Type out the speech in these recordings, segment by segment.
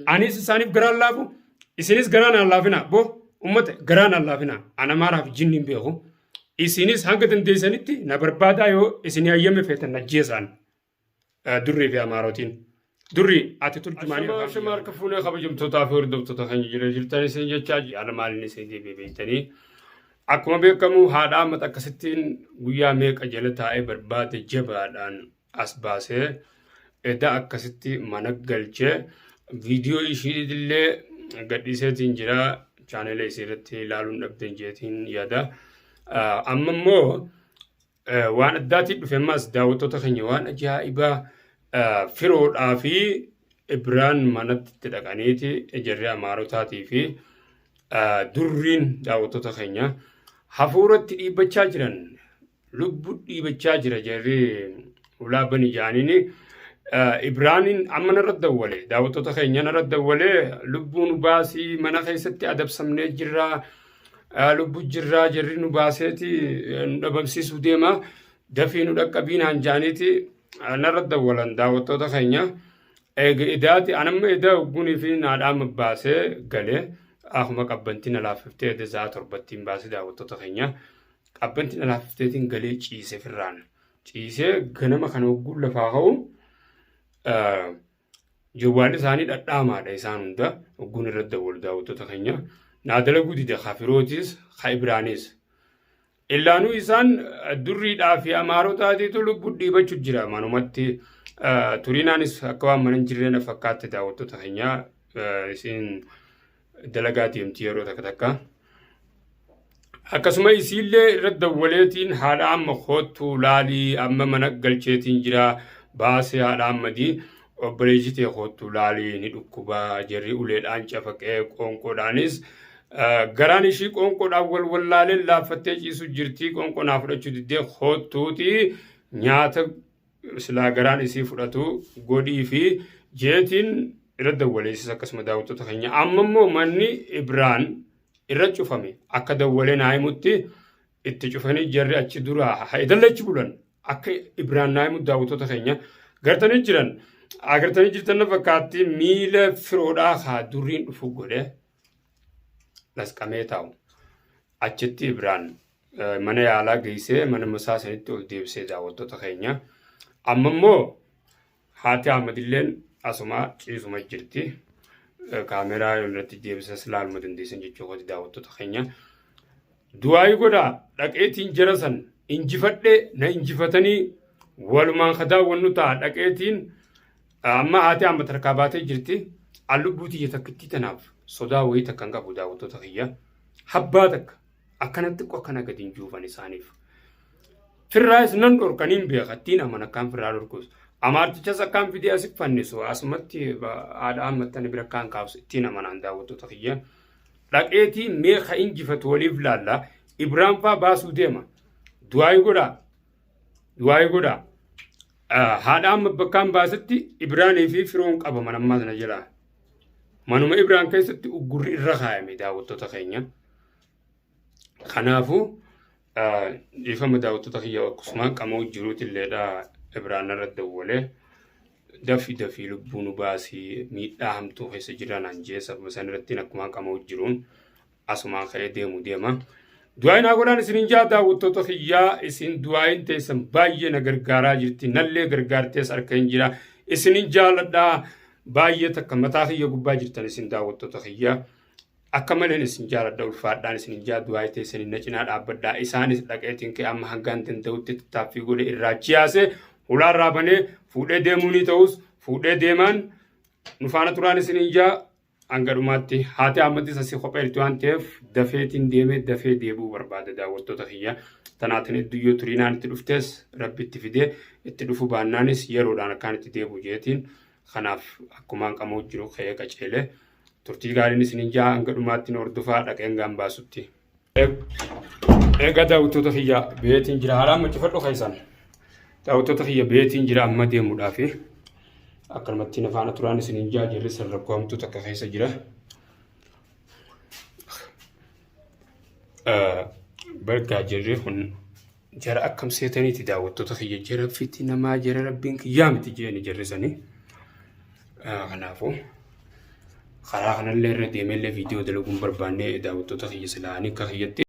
Anis isaaniif garaan laafu isinis garaan aan laafina boo ummata garaan aan laafina ana maaraaf jinni hin beeku isinis hanga dandeessanitti na barbaadaa yoo isinii hayyame feetan ajjeesaan durrii fi amaarotiin. Durri ati turjumaanii shamaar ka fuunee kabajamtootaa fi hordoftoota kan jirtan isin jechaa yaada maaliin isin deebi'eetanii akkuma beekamu haadha amma akkasittiin guyyaa meeqa jala taa'ee barbaade jabaadhaan as baasee edda akkasitti mana galchee viidiyoo ishiitillee gadhiiseetiin jira chaanela isiirratti ilaaluun dhabden jeetiin yaada amma immoo waan addaatiin dhufe ammas daawwattoota keenya waan ajaa'ibaa firoodhaa fi Ibraan manatti dhaqaniiti jarri amaarotaatii fi durriin daawwattoota keenya hafuuratti dhiibbachaa jiran lubbuu dhiibbachaa jira jarri ulaaban ijaaniini Ibraaniin amma narra dawwale daawwattoota keenya narra dawwale lubbuun baasii mana keessatti adabsamnee jirra lubbuu jirraa jarri nu baaseeti nu dhabamsiisuu deema dafii nu dhaqqabiin hanjaaniiti narra dawwalan daawwattoota keenya idaati anamma idaa oggunii fi naadhaama baasee galee akkuma qabbantiin alaafiftee dazaa torbattiin baasee daawwattoota keenya qabbantiin alaafifteetiin galee ciisee firraan ciisee ganama kana ogguun lafaa ka'u jawwaalli isaanii dhadhaamaadha isaan hunda ogguun irra dawwalu daawwattoota keenya naadala gudida kafirootis ka Ibraanis illaanuu isaan durriidhaa fi amaarotaatiitu lubbuu dhiibachuu jira manumatti turiinaanis akka waan mana hin jirreen fakkaatti daawwattoota keenya isin dalagaa deemti yeroo takka takka akkasuma isiillee irra dawwaleetiin haadha amma koottu laalii amma mana galcheetiin jira baasee haadha ammadii obboleessitee koottu laalii ni dhukkubaa jarri uleedhaan cafaqee qoonqoodhaanis garaan ishii qoonqoodhaan wallaaleen laaffattee ciisu jirti qoonqoonaa fudhachuu diddee koottuuti nyaata silaa garaan isii fudhatu godhii fi jeetiin irra dawwaleessis akkasuma daawwattoota keenya amma immoo manni Ibraan irra cufame akka dawwalee naayimutti itti cufanii jarri achi duraa haidalachi bulan akka Ibraan naayimu daawwattoota keenya gartanii jiran agartanii jirtan fakkaatti miila firoodhaa haa durriin dhufu godhe lasqamee taa'u achitti Ibraan mana yaalaa geessee mana masaa sanitti ol deebisee daawwattoota keenya amma immoo haati Ahmadilleen asuma ciisuma jirti kaameraa irratti deebisas ilaaluma dandeessan jechuudha daawwattoota keenya du'aayi godhaa dhaqeetiin jara san injifadhe na injifatanii walumaan kadaawwannu ta'a dhaqeetiin amma haati Ahmad harkaa baatee jirti allubbuutii takkitti tanaaf sodaa wayii takka hin qabu daawwattoota kiyya habbaa takka akkanatti akkana gadi hin juufan isaaniif firraayis nan dhorkaniin beekattiin aman akkaan firraa dhorkus amaartichas akkaan fidee asif fannisu asumatti haadha Ahmad bira akkaan kaabsu ittiin amanaan daawwattoota kiyya dhaqeetii meeqa injifatu waliif laalla Ibraan faa baasuu deema du'aayi godhaa haadha Ahmad bakkaan baasetti Ibraanii fi firoon qaba manammaa sana jira manuma Ibraan keessatti uggurri irra kaayame daawwattoota keenya kanaafuu ifama daawwattoota kiyya akkasuma qamoo jiruutilleedha Ibraan irra dawwalee dafii lubbuu nu baasii miidhaa hamtuu keessa jiran anjee sababa san irratti akkuma qamoo jiruun asumaan ka'ee deema du'aayin haa godhaan isin jaa daawwattoota kiyyaa isin du'aayin teessan baay'ee na gargaaraa jirti nallee gargaartees harka hin jira isin jaaladhaa baay'ee takka mataa kiyya gubbaa jirtan isin daawwattoota kiyyaa akka maleen isin jaaladha ulfaadhaan isin jaa du'aayi teessan na cinaa dhaabbadhaa isaanis dhaqeetiin ka'e amma hangaan danda'utti tattaaffii godhe irraa chiyaase ulaan raabanee fuudhee deemuu ni ta'us fuudhee deemaan nufaana turaan isin jaa hanga dhumaatti haati Ahmadis asii kophee irratti waan ta'eef dafeetiin deemee dafee deebi'uu barbaada daawwattoota kiyya tanaatiin iddoo turiinaan itti dhuftees rabbi itti fidee itti dhufu baannaanis yeroodhaan akkaan itti deebi'u jeetiin kanaaf akkumaan qamoo jiru ka'ee qaceelee turtii gaariin isin jaa hanga dhumaatti hordofaa dhaqeen gaan baasutti. Egaa daawwattoota kiyya beetiin jira haadhaan maccifadhu keessan daawwattoota kiyya beetiin jira amma deemuudhaafi. Akkanumatti nafaana turaan isin jaa jirri sarrakkoo hamtuu takka keessa jira. Bargaa jirri kun jara akkam seetaniiti daawwattoota kiyya jara fitti namaa jara rabbiin kiyyaa miti jeeni jirri sanii. Kanaafuu karaa kanallee irra deemeellee viidiyoo dalaguun barbaannee daawwattoota kiyya silaanii akka kiyyatti.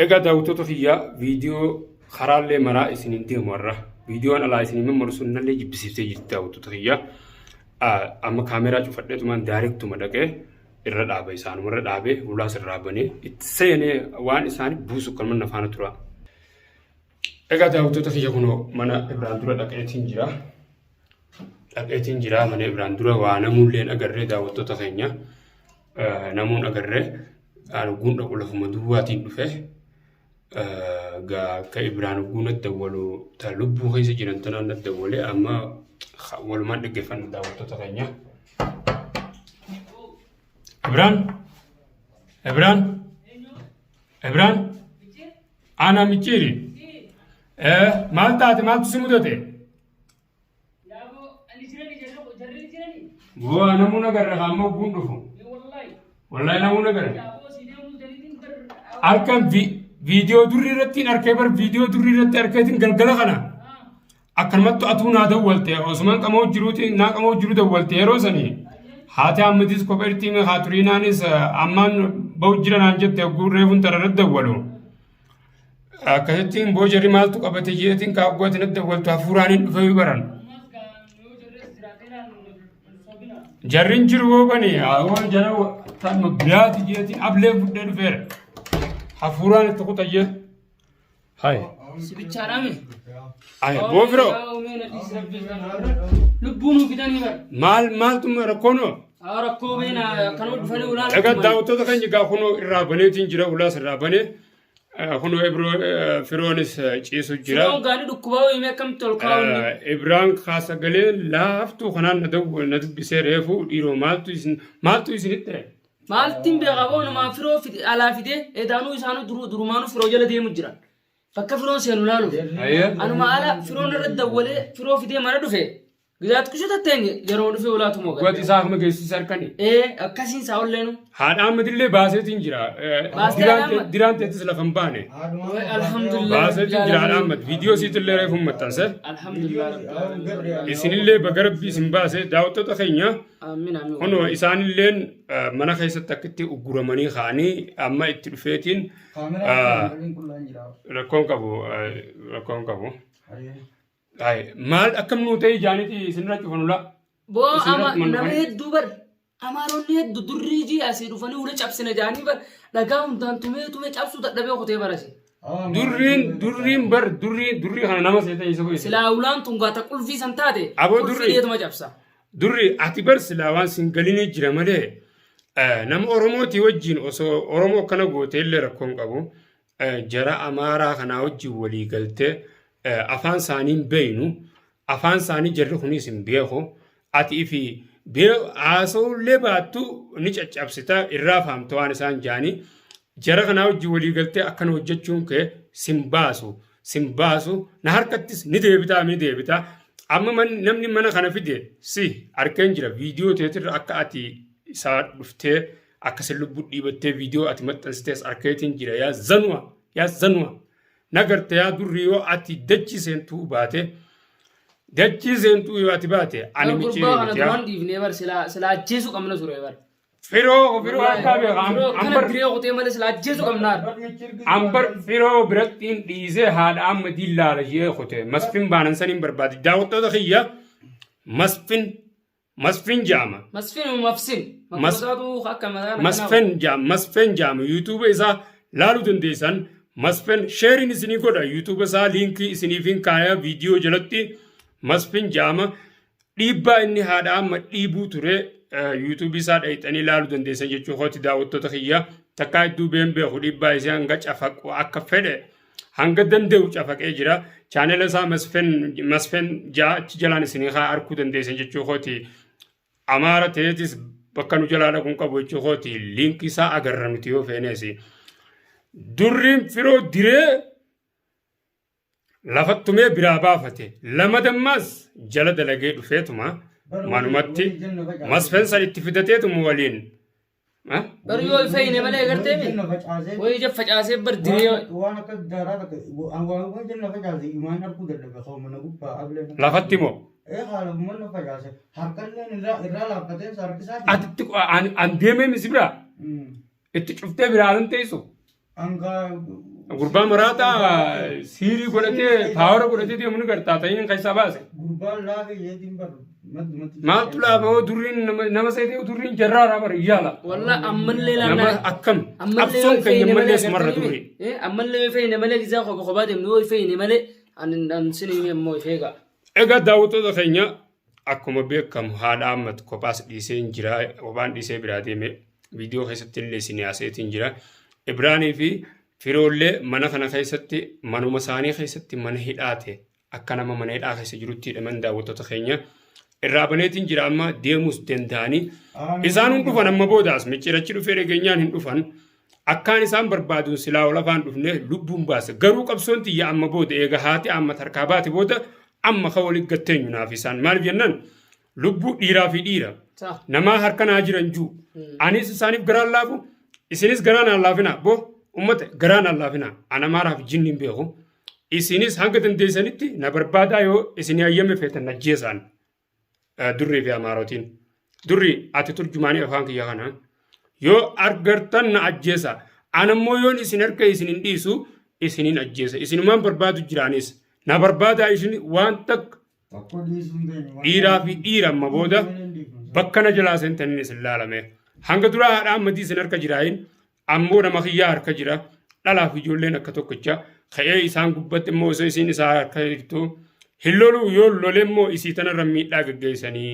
Egaa daawwattoota kiyya viidiyoo karaallee maraa isiniin deemu warra viidiyoon alaa isinii mammarsuunallee jibbisiiftee jirti daawwattoota kiyya. Amma kaameraa cufadheetumaan daariktuma dhaqee irra dhaabe isaanuma irra dhaabee ulaas irraa banee itti seenee waan isaanii buusu kan mana faana tura. Egaa daawwattoota kiyya kunoo mana Ibraan dura dhaqeetiin jira mana Ibraan dura waa namuulleen agarree daawwattoota keenya namuun agarree guunda qulafuma duwwaatiin dhufee ka Ibraan guunat dawwalu ta lubbuu keessa jiran tanaan dawwalee amma walumaan dhaggeeffannu daawwattoota keenya. Ibraan ana michiri maal taate maaltu si mudate? Waa namuun agarre ammoo guun dhufu. Wallahi namuun agarre. Harkaan viidiyoo durri irratti arkee bar viidiyoo durri irratti arkeetiin galgala kana akkanumatti atuu naa dawwalte Osman qamoo jiruuti naa qamoo jiru dawwalte yeroo sanii haati ammatis kopheertiin haaturiinaanis ammaan bahu jiranaan jette gurreefuun tararratti dawwalu akkasittiin boojarri maaltu qabate jeetiin kaawwatiin adda dawwaltu hafuuraaniin dhufee baran jarrin jiru boobanii awwal jara taanuma biraati jeetiin ablee fudhee dhufeera hafuuraan itti kutayyee hai sibichaadhaame boofiro lubbuun fidanii bar maaltu rakkoono rakkoo beena kanuma dhufanii ulaan egaa daawwattoota keenya gaa kunoo irraa baneetiin jira ulaas irraa banee kunoo firoonis ciisu jira firoon gaanii dhukkubaa himee akkamitti ol kaa'uun Ibraan kaasagalee laaftuu kanaan na dubbisee reefuu dhiiroo maaltu isinitti maaltiin beekaboo namaa firoo alaa fidee edaanuu isaanuu durumaanuu firoo jala deemu jiran bakka firoon seenu laalu anuma ala firoon irra dawwalee firoo fidee mana dhufe gizaat kushata teenye yeroo dhufe ulaatu moo gadi isaa akkuma geessisaa harkani akkasiin saa olleenu haadha ammatillee baaseetiin jira diraan teettis lafan baane alhamdulillah baaseetiin jira haadha ammat viidiyoo siitillee reefuun maxxanse alhamdulillah isinillee bagarabbii isin baase daawwattoota keenya amiin kunoo isaanilleen mana keessatti akkitti ugguramanii ka'anii amma itti dhufeetiin rakkoon qabu maal akkam nuu ta'e jaaniti isinirra cufanula boo ama nama hedduu bar amaaronni hedduu durrii jii asii dhufanii ula cabsine jaanii bar dhagaa hundaan tumee cabsuu dadhabee kutee barase durrii kana nama seetan isa bu'ise silaa ulaan tungaata qulfii san taate qulfiidheetuma cabsa durri ati bar silaa waan singalinii jira malee nama Oromootii wajjin osoo Oromoo akkana gooteellee rakkoon qabu jara amaaraa kanaa wajjin walii galtee afaan isaaniin beeynu afaan isaanii jarri kunis hin beeku ati fi haasa'ullee baattu ni caccabsita irraa fahamta waan isaan jaanii jara kanaa wajjin walii galtee akkana hojjechuun kee sin baasu na harkattis ni deebita amma namni mana kana fide si arkeen jira viidiyoo teetirra akka ati isaa dhuftee akkasin lubbuu dhiibattee viidiyoo ati maxxansitees arkeetiin jira yaa zanua nagarte yaa durri yoo ati dachii seentuu yoo ati baate ani michiree miti yaa dhiifnee bar sila ajjeesu qabna ture bar firoo akka beekan ambar diree qotee malee sila ajjeesu qabnaa ambar firoo birattiin dhiisee haadha amma diillaala ishee qote masfin baanan saniin barbaade daawwattoota kiyya masfin jaama masfin jaama yuutuuba isaa laaluu dandeessan masfin sheerin isinii godha yuutuuba isaa liinkii isiniifin kaayaa viidiyoo jalatti masfin jaama dhiibbaa inni haadha amma dhiibuu ture yuutuubii isaa dhayxanii laaluu dandeessan jechuun hooti daawwattoota kiyya takkaa hedduu beeku dhiibbaa isaa hanga cafaqu akka fedhe hanga danda'u cafaqee jira chaanela isaa masfin achi jalaan isinii haa arkuu dandeessan jechuun hooti amaara ta'eetis bakka nu jalaa dhaquun qabu jechuun hooti liinkii isaa agarra nuti yoo feeneesi. Durriin firoo diree lafattumee biraa baafate lama dammaas jala dalagee dhufeetuma manumatti masfeen san itti fidateetuma waliin بريو يفين مالي قرتي ويجي فجأة بردري وانا كدارا وانا جنة فجأة ما نركض اللي بخوم من أبوك قبل لا فتمو إيه حال من فجأة هركلنا لا قتين صار كسات أتتك عن ديمة مسبرا اتشوفتي برادن تيسو أنغا غربا مراتا سيري قلتي باور قلتي دي من کرتا تاين कैसा बास غربا لا ये दिन पर ما طلع هو دورين نما سيدي دورين جرارا بر يالا والله أمن لي نما لنا أكم أبصم كي يمل يسمر دوري إيه أمن لي فين مالي إذا خبات منو فين مالي أن سنين مو فيها إيجا داوتو دخينيا أكما بيكم هذا أمت كوباس ديسين جرا وبان ديسي برادي مي فيديو خيستين لسيني أسيتين جرا إبراني في فيرولي منا خنا خيستي منو مساني خيستي من هيداته أكنا ما من هيدا خيست جروتي من داوتو دخينيا الرابنيتين جرا أما ديموس دنداني إسانون دفن أما بوداس ميشيرتشلو فيري جنيان دفن أكان إسان بربادون سلا ولا فان دفنه لبون باس غرو قبسونتي يا أما بود إيجا هاتي أما تركاباتي بود أما خولي قتين ينافسان مال جنن لبو ديرا في ديرا نما هركنا أجرن جو أنيس سانيف غران لافو إسينيس غران اللافنا بو أمت غران اللافنا أنا ما راف جنين بيهو إسينيس هنگتن ديسانيتي نبربادا يو إسيني أيام فتن نجيسان دري في أماروتين دري أتتر جماني أفانك يغانا يو أرغرتن نأجيسا أنا مو يون إسينيرك إسينين ديسو إسينين أجيسا إسيني من بربادو جرانيس نبربادا إسيني وانتك dhiiraa fi dhiira amma booda bakka na jalaa seentanii silaalame hanga duraa haadha ammatii isin harka jiraayin ammoo nama kiyyaa harka jira dhalaa fi ijoolleen akka tokkicha ka'ee isaan gubbatti immoo osoo isin isaa harka jirtu hin loluu yoo lolee immoo isii tanarra miidhaa gaggeessanii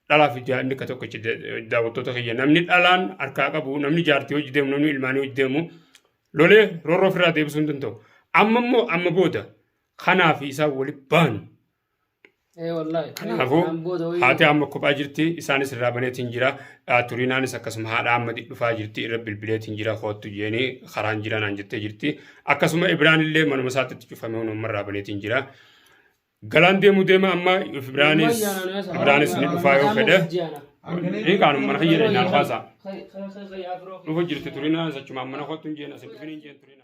dhalaa fi jaanni akka tokkicha daawwattoota kiyya namni dhalaan harkaa qabu namni jaartii hojii deemu namni ilmaanii hojii deemu lolee roorroo ofirraa deebisuu hin danda'u amma immoo amma booda kanaa fi isaan waliin baanu. Kanaafuu haati amma kophaa jirti isaanis irraa baneetiin jira turiinaanis akkasuma haadha amma dhufaa jirti irra bilbileetiin jira hoottu jeeni karaan jira naan jettee jirti akkasuma Ibraan illee manuma isaatti cufamee hunuma irraa baneetiin jira galaan deemuu deema amma Ibraanis ni dhufaa yoo fedhe hiikaanuma mana fayyada nyaal faasaa dhufa jirti turiinaanis achuma mana hoottu jeena si dhufiniin jeen turiinaa.